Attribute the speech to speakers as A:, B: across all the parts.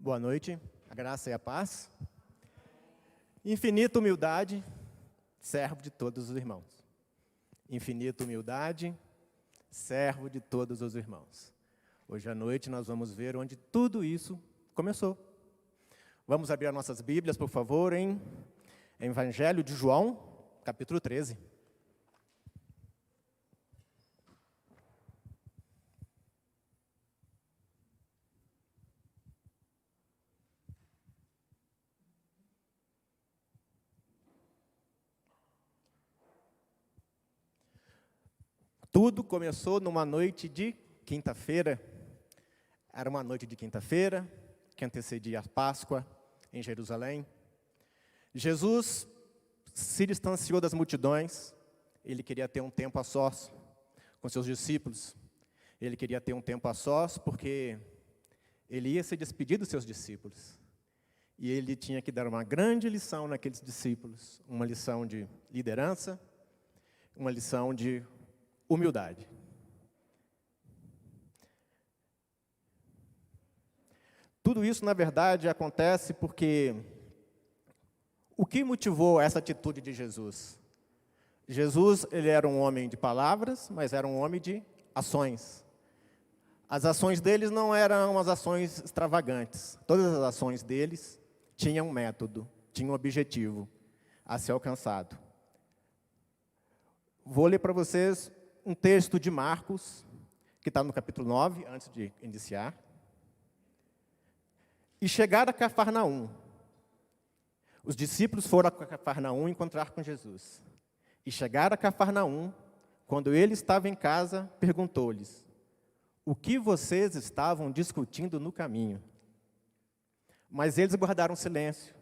A: Boa noite, a graça e a paz. Infinita humildade, servo de todos os irmãos. Infinita humildade, servo de todos os irmãos. Hoje à noite nós vamos ver onde tudo isso começou. Vamos abrir as nossas Bíblias, por favor, em Evangelho de João, capítulo 13. Tudo começou numa noite de quinta-feira. Era uma noite de quinta-feira, que antecedia a Páscoa em Jerusalém. Jesus se distanciou das multidões. Ele queria ter um tempo a sós com seus discípulos. Ele queria ter um tempo a sós porque ele ia se despedir dos seus discípulos. E ele tinha que dar uma grande lição naqueles discípulos. Uma lição de liderança, uma lição de humildade. Tudo isso, na verdade, acontece porque o que motivou essa atitude de Jesus? Jesus, ele era um homem de palavras, mas era um homem de ações. As ações deles não eram as ações extravagantes. Todas as ações deles tinham um método, tinham um objetivo a ser alcançado. Vou ler para vocês um texto de Marcos, que está no capítulo 9, antes de iniciar. E chegaram a Cafarnaum. Os discípulos foram a Cafarnaum encontrar com Jesus. E chegaram a Cafarnaum, quando ele estava em casa, perguntou-lhes: o que vocês estavam discutindo no caminho? Mas eles guardaram silêncio,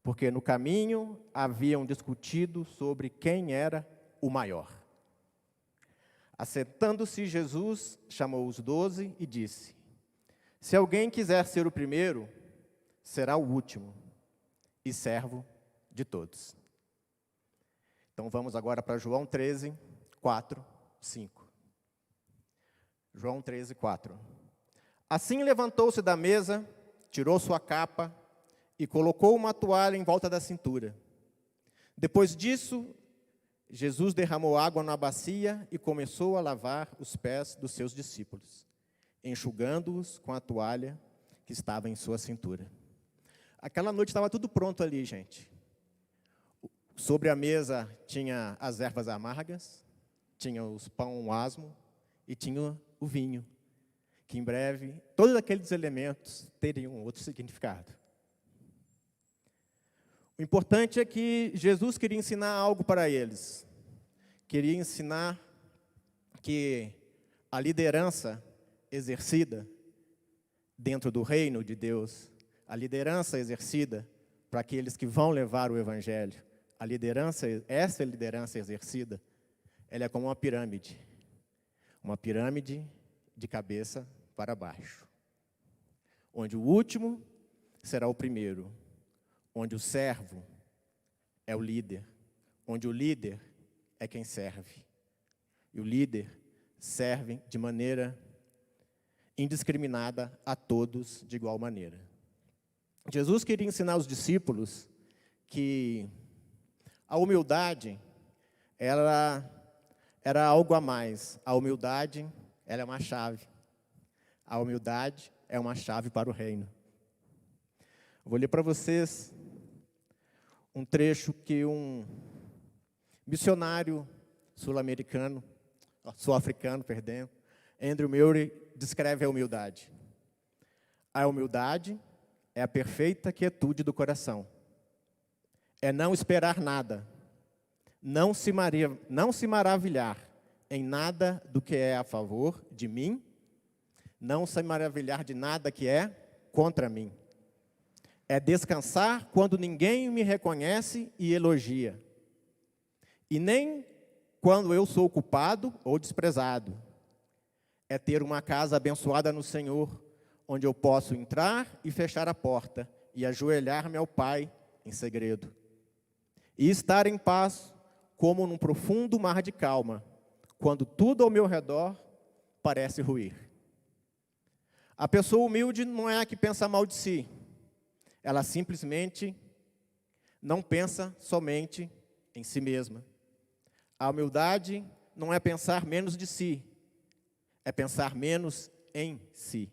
A: porque no caminho haviam discutido sobre quem era o maior. Assentando-se, Jesus chamou os 12 e disse: se alguém quiser ser o primeiro, será o último e servo de todos. Então vamos agora para João 13, 4, 5. João 13, 4. Assim levantou-se da mesa, tirou sua capa e colocou uma toalha em volta da cintura. Depois disso, Jesus derramou água na bacia e começou a lavar os pés dos seus discípulos, enxugando-os com a toalha que estava em sua cintura. Aquela noite estava tudo pronto ali, gente. Sobre a mesa tinha as ervas amargas, tinha os pão asmo e tinha o vinho, que em breve todos aqueles elementos teriam outro significado. O importante é que Jesus queria ensinar algo para eles. Queria ensinar que a liderança exercida dentro do reino de Deus, a liderança exercida para aqueles que vão levar o Evangelho, essa liderança exercida, ela é como uma pirâmide de cabeça para baixo, onde o último será o primeiro, onde o servo é o líder, onde o líder é quem serve. E o líder serve de maneira indiscriminada a todos de igual maneira. Jesus queria ensinar aos discípulos que a humildade era algo a mais. A humildade, ela é uma chave. A humildade é uma chave para o reino. Vou ler para vocês um trecho que um missionário sul-africano, Andrew Murray, descreve a humildade. A humildade é a perfeita quietude do coração. É não esperar nada, não se maravilhar em nada do que é a favor de mim, não se maravilhar de nada que é contra mim. É descansar quando ninguém me reconhece e elogia. E nem quando eu sou culpado ou desprezado. É ter uma casa abençoada no Senhor, onde eu posso entrar e fechar a porta e ajoelhar-me ao Pai em segredo. E estar em paz como num profundo mar de calma, quando tudo ao meu redor parece ruir. A pessoa humilde não é a que pensa mal de si. Ela simplesmente não pensa somente em si mesma. A humildade não é pensar menos de si, é pensar menos em si.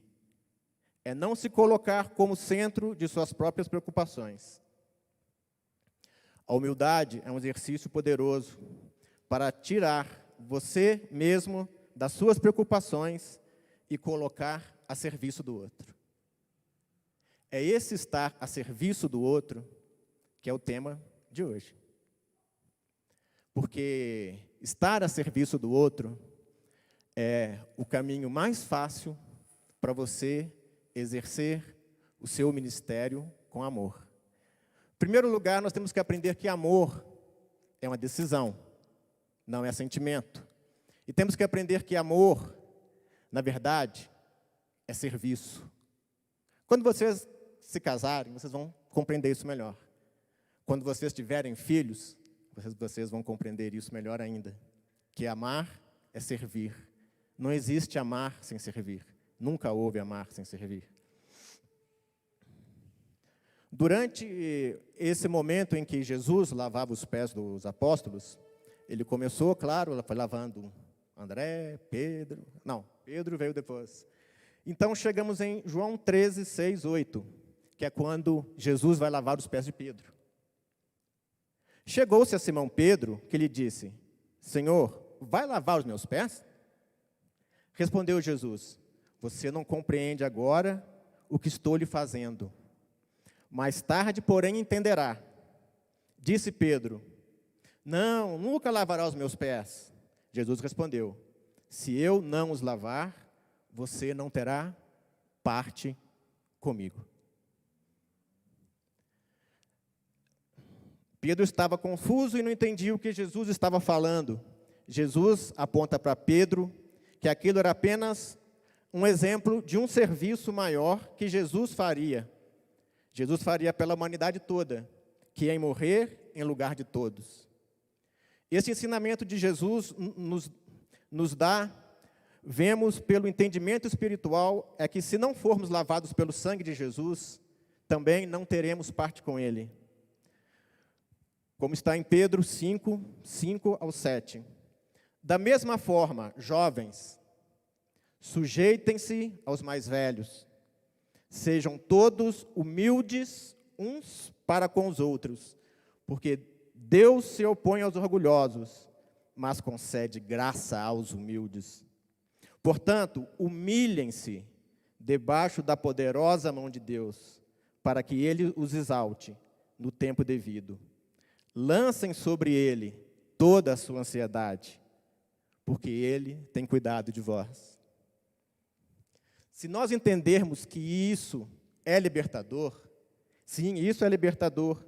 A: É não se colocar como centro de suas próprias preocupações. A humildade é um exercício poderoso para tirar você mesmo das suas preocupações e colocar a serviço do outro. É esse estar a serviço do outro que é o tema de hoje. Porque estar a serviço do outro é o caminho mais fácil para você exercer o seu ministério com amor. Em primeiro lugar, nós temos que aprender que amor é uma decisão, não é sentimento. E temos que aprender que amor, na verdade, é serviço. Quando vocês se casarem, vocês vão compreender isso melhor. Quando vocês tiverem filhos, vocês vão compreender isso melhor ainda. Que amar é servir. Não existe amar sem servir. Nunca houve amar sem servir. Durante esse momento em que Jesus lavava os pés dos apóstolos, ele começou, claro, foi lavando André, Pedro. Não, Pedro veio depois. Então chegamos em João 13, 6, 8, que é quando Jesus vai lavar os pés de Pedro. Chegou-se a Simão Pedro, que lhe disse: Senhor, vai lavar os meus pés? Respondeu Jesus: Você não compreende agora o que estou lhe fazendo. Mais tarde, porém, entenderá. Disse Pedro: Não, nunca lavará os meus pés. Jesus respondeu: Se eu não os lavar, você não terá parte comigo. Pedro estava confuso e não entendia o que Jesus estava falando. Jesus aponta para Pedro que aquilo era apenas um exemplo de um serviço maior que Jesus faria. Jesus faria pela humanidade toda, que é em morrer em lugar de todos. Esse ensinamento de Jesus nos dá, vemos pelo entendimento espiritual, é que se não formos lavados pelo sangue de Jesus, também não teremos parte com Ele. Como está em Pedro 5, 5 ao 7. Da mesma forma, jovens, sujeitem-se aos mais velhos. Sejam todos humildes uns para com os outros, porque Deus se opõe aos orgulhosos, mas concede graça aos humildes. Portanto, humilhem-se debaixo da poderosa mão de Deus, para que Ele os exalte no tempo devido. Lancem sobre Ele toda a sua ansiedade, porque Ele tem cuidado de vós. Se nós entendermos que isso é libertador, sim, isso é libertador,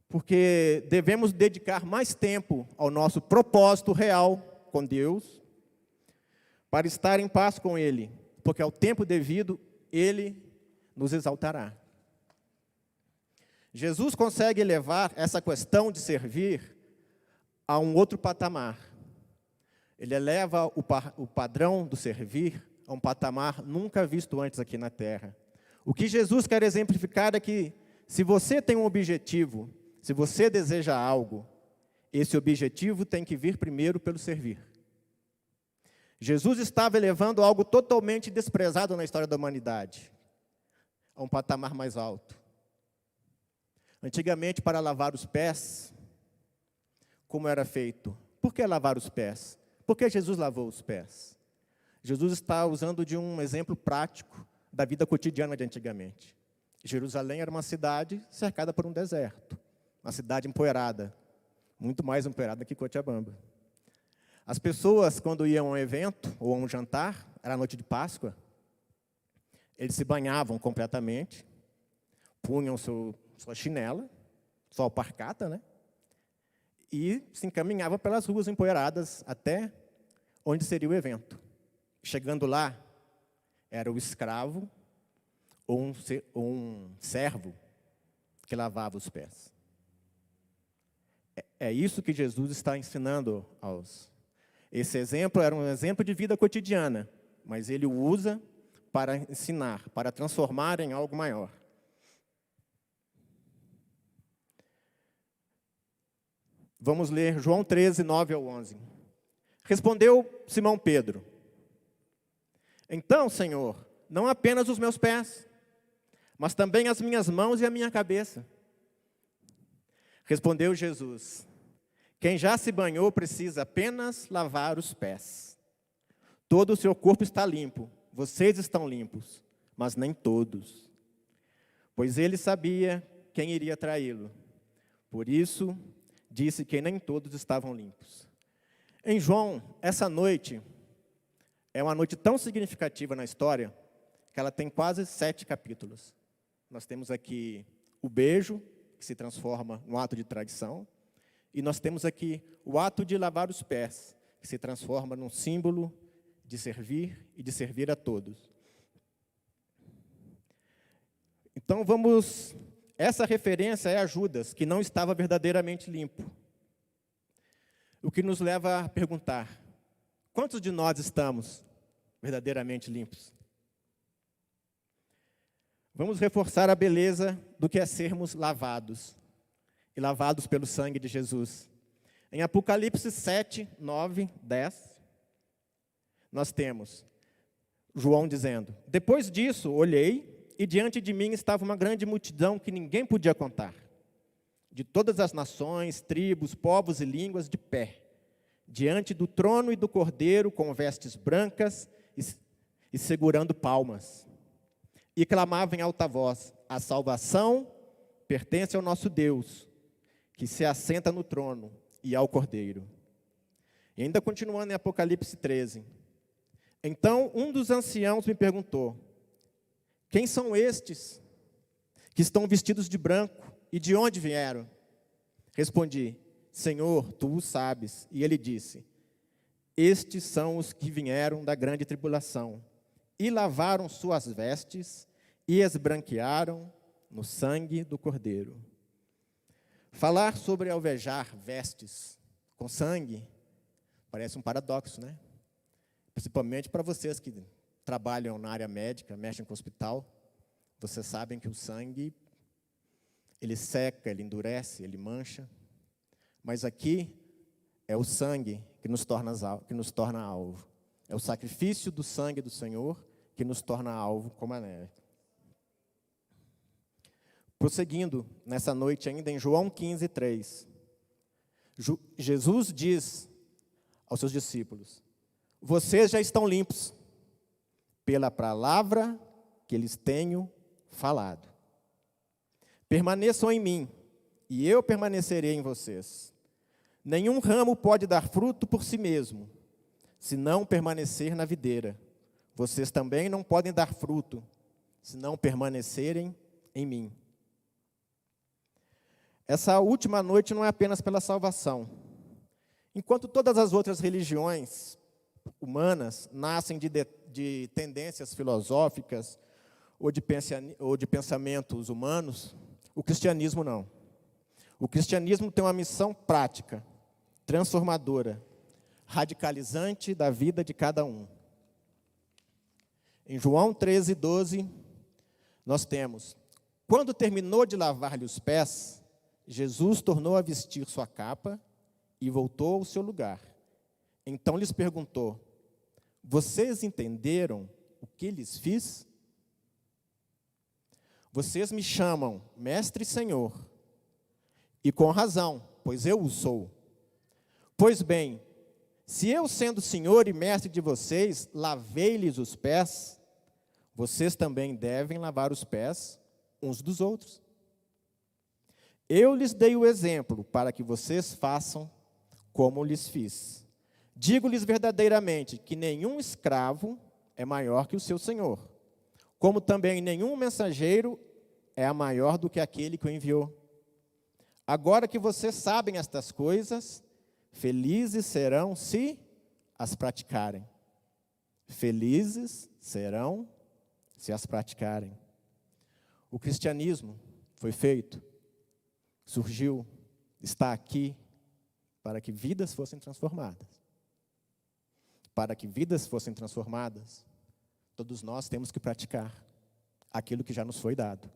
A: porque devemos dedicar mais tempo ao nosso propósito real com Deus, para estar em paz com Ele, porque ao tempo devido, Ele nos exaltará. Jesus consegue levar essa questão de servir a um outro patamar. Ele eleva o padrão do servir a um patamar nunca visto antes aqui na terra. O que Jesus quer exemplificar é que, se você tem um objetivo, se você deseja algo, esse objetivo tem que vir primeiro pelo servir. Jesus estava elevando algo totalmente desprezado na história da humanidade, a um patamar mais alto. Antigamente, para lavar os pés, como era feito? Por que lavar os pés? Por que Jesus lavou os pés? Jesus está usando de um exemplo prático da vida cotidiana de antigamente. Jerusalém era uma cidade cercada por um deserto, uma cidade empoeirada, muito mais empoeirada que Cochabamba. As pessoas, quando iam a um evento ou a um jantar, era a noite de Páscoa, eles se banhavam completamente, punham sua chinela, sua alparcata, né? E se encaminhavam pelas ruas empoeiradas até onde seria o evento. Chegando lá, era o escravo ou um servo que lavava os pés. É isso que Jesus está ensinando aos. Esse exemplo era um exemplo de vida cotidiana, mas ele o usa para ensinar, para transformar em algo maior. Vamos ler João 13, 9 ao 11. Respondeu Simão Pedro: então, Senhor, não apenas os meus pés, mas também as minhas mãos e a minha cabeça. Respondeu Jesus: quem já se banhou precisa apenas lavar os pés. Todo o seu corpo está limpo, vocês estão limpos, mas nem todos. Pois ele sabia quem iria traí-lo. Por isso, disse que nem todos estavam limpos. Em João, essa noite é uma noite tão significativa na história que ela tem quase 7 capítulos. Nós temos aqui o beijo, que se transforma no ato de traição, e nós temos aqui o ato de lavar os pés, que se transforma num símbolo de servir e de servir a todos. Então essa referência é a Judas, que não estava verdadeiramente limpo. O que nos leva a perguntar: quantos de nós estamos verdadeiramente limpos? Vamos reforçar a beleza do que é sermos lavados, e lavados pelo sangue de Jesus. Em Apocalipse 7, 9, 10, nós temos João dizendo: depois disso, olhei, e diante de mim estava uma grande multidão que ninguém podia contar, de todas as nações, tribos, povos e línguas, de pé, diante do trono e do Cordeiro, com vestes brancas e segurando palmas. E clamava em alta voz: a salvação pertence ao nosso Deus, que se assenta no trono, e ao Cordeiro. E ainda continuando em Apocalipse 13. Então um dos anciãos me perguntou: quem são estes que estão vestidos de branco, e de onde vieram? Respondi: Senhor, tu o sabes. E ele disse: estes são os que vieram da grande tribulação, e lavaram suas vestes, e esbranquearam no sangue do Cordeiro. Falar sobre alvejar vestes com sangue parece um paradoxo, né? Principalmente para vocês que trabalham na área médica, mexem com o hospital. Vocês sabem que o sangue, ele seca, ele endurece, ele mancha. Mas aqui é o sangue que nos torna alvo. É o sacrifício do sangue do Senhor que nos torna alvo como a neve. Prosseguindo nessa noite ainda em João 15, 3. Jesus diz aos seus discípulos: vocês já estão limpos pela palavra que lhes tenho falado. Permaneçam em mim, e eu permanecerei em vocês. Nenhum ramo pode dar fruto por si mesmo, se não permanecer na videira. Vocês também não podem dar fruto, se não permanecerem em mim. Essa última noite não é apenas pela salvação. Enquanto todas as outras religiões humanas nascem de tendências filosóficas ou de pensamentos humanos, o cristianismo não. O cristianismo tem uma missão prática, transformadora, radicalizante da vida de cada um. Em João 13, 12, nós temos: quando terminou de lavar-lhe os pés, Jesus tornou a vestir sua capa e voltou ao seu lugar. Então lhes perguntou: vocês entenderam o que lhes fiz? Vocês me chamam Mestre e Senhor, e com razão, pois eu o sou. Pois bem, se eu, sendo Senhor e Mestre de vocês, lavei-lhes os pés, vocês também devem lavar os pés uns dos outros. Eu lhes dei o exemplo para que vocês façam como lhes fiz. Digo-lhes verdadeiramente que nenhum escravo é maior que o seu senhor, como também nenhum mensageiro é maior do que aquele que o enviou. Agora que vocês sabem estas coisas, felizes serão se as praticarem. Felizes serão se as praticarem. O cristianismo foi feito, surgiu, está aqui para que vidas fossem transformadas. Para que vidas fossem transformadas, Todos nós temos que praticar aquilo que já nos foi dado.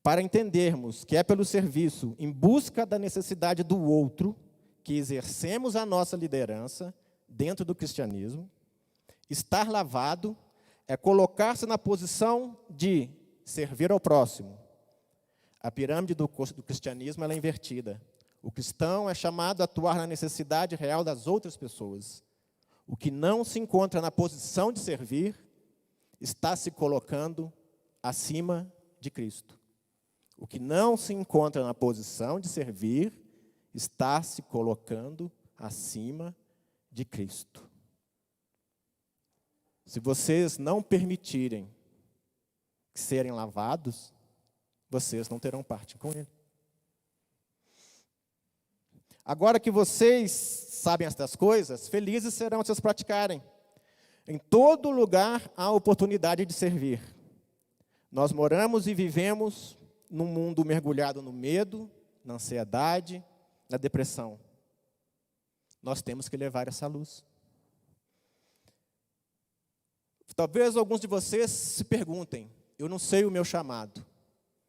A: Para entendermos que é pelo serviço em busca da necessidade do outro que exercemos a nossa liderança dentro do cristianismo, estar lavado é colocar-se na posição de servir ao próximo. A pirâmide do cristianismo ela é invertida. O cristão é chamado a atuar na necessidade real das outras pessoas. O que não se encontra na posição de servir está se colocando acima de Cristo. O que não se encontra na posição de servir está se colocando acima de Cristo. Se vocês não permitirem serem lavados, vocês não terão parte com Ele. Agora que vocês sabem estas coisas, felizes serão se as praticarem. Em todo lugar há oportunidade de servir. Nós moramos e vivemos num mundo mergulhado no medo, na ansiedade, na depressão. Nós temos que levar essa luz. Talvez alguns de vocês se perguntem, eu não sei o meu chamado,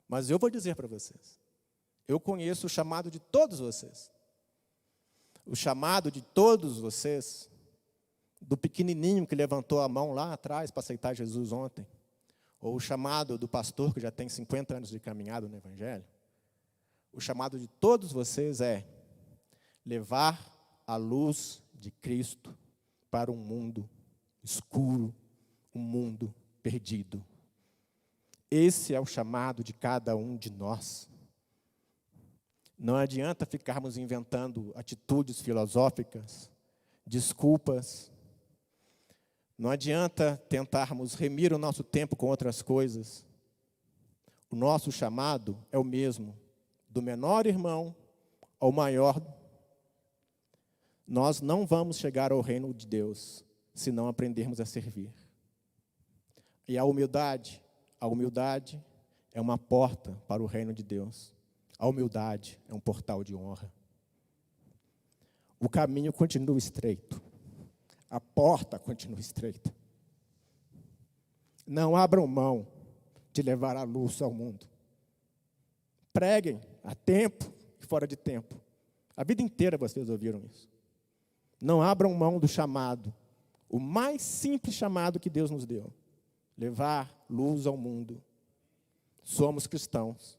A: mas eu vou dizer para vocês. Eu conheço o chamado de todos vocês. O chamado de todos vocês, do pequenininho que levantou a mão lá atrás para aceitar Jesus ontem, ou o chamado do pastor que já tem 50 anos de caminhada no Evangelho, o chamado de todos vocês é levar a luz de Cristo para um mundo escuro, um mundo perdido. Esse é o chamado de cada um de nós. Não adianta ficarmos inventando atitudes filosóficas, desculpas. Não adianta tentarmos remir o nosso tempo com outras coisas. O nosso chamado é o mesmo, do menor irmão ao maior. Nós não vamos chegar ao reino de Deus se não aprendermos a servir. E a humildade é uma porta para o reino de Deus. A humildade é um portal de honra. O caminho continua estreito. A porta continua estreita. Não abram mão de levar a luz ao mundo. Preguem a tempo e fora de tempo. A vida inteira vocês ouviram isso. Não abram mão do chamado. O mais simples chamado que Deus nos deu. Levar luz ao mundo. Somos cristãos.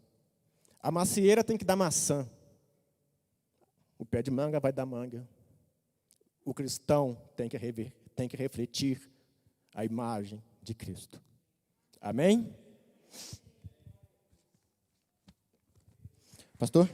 A: A macieira tem que dar maçã. O pé de manga vai dar manga. O cristão tem que refletir a imagem de Cristo. Amém? Pastor?